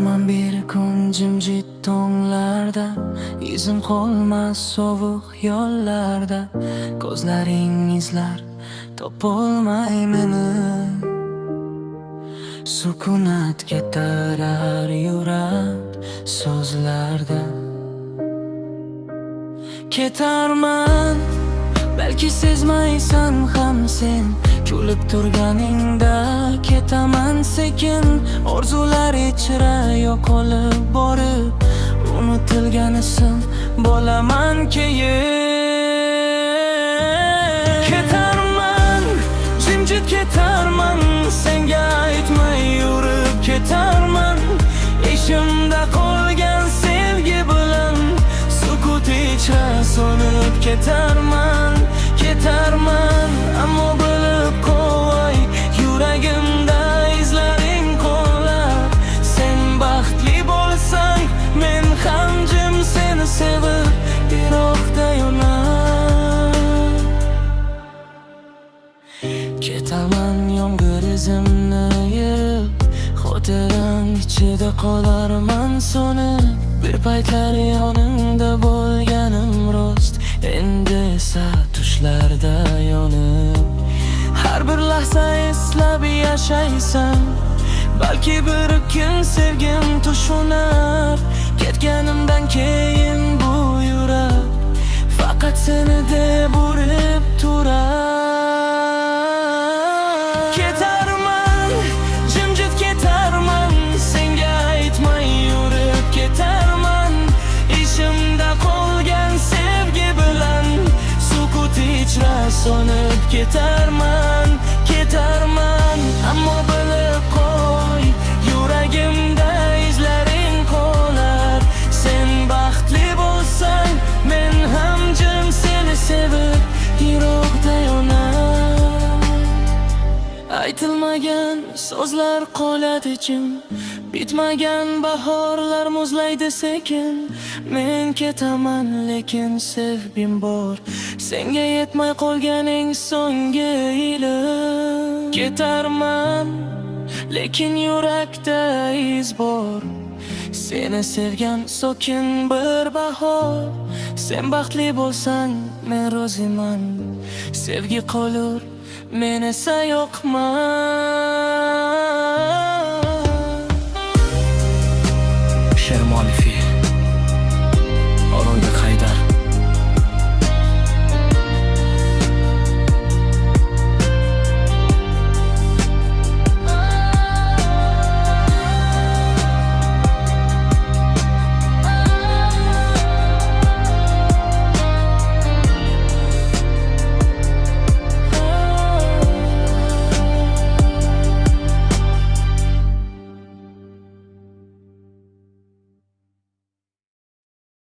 Ketarman bir kun jimjit tonglarda, izim qolmas sovuq yo'llarda. Ko'zlaring izlar topolmay meni. Sukunat ketarar yurak so'zlarda. Ketarman, belki sezmaysan ham sen. Kulib turganingda ketaman sekin. Orzular ichra yo'qolib borib, unutilgan ism bo'laman keyin. Ketarman, jimjit ketarman, senga aytmay yurib ketarman. Ishimda qolgan sevgi bilan sukut ichra so'nib ketarman. Ketarman, ammo bilib qo'y, yuragimda izlaring qolar. Sen baxtli bo'lsang, men ham jim seni sevib yiroqda yonar. Ketaman yomg'ir izimni yerib, xotirang ichida qolarman so'nib. Bir paytlar yoningda bo'lganim rost, endi esa tushlarda yonib. Har bir lahza eslab yashaysan, balki bir kun sevgim tushunar. Ketganimdan keyin bu yurak faqat seni deb urib turar. Ketarman, jimjit ketarman, senga aytmay yurib ketarman. Ishimda qolgan sevgi bilan sukut ichra so'nib ketarman. Ketarman, ammo bilib qo'y, yuragimda izlaring qolar. Sen baxtli bo'lsang, men ham jim seni sevib yiroqda yonar. Aytilmagan so'zlar qoladi jim, bitmagan bahorlar muzlaydi sekin. Men ketaman lekin sevgim bor, senga yetmay qolganing so'nggi ilim. Ketarman lekin yurakda iz bor, seni sevgan so'kin bir bahor. Sen baxtli bo'lsang, men roziman, sevgi qolur, men esa yo'qman. Shermolifi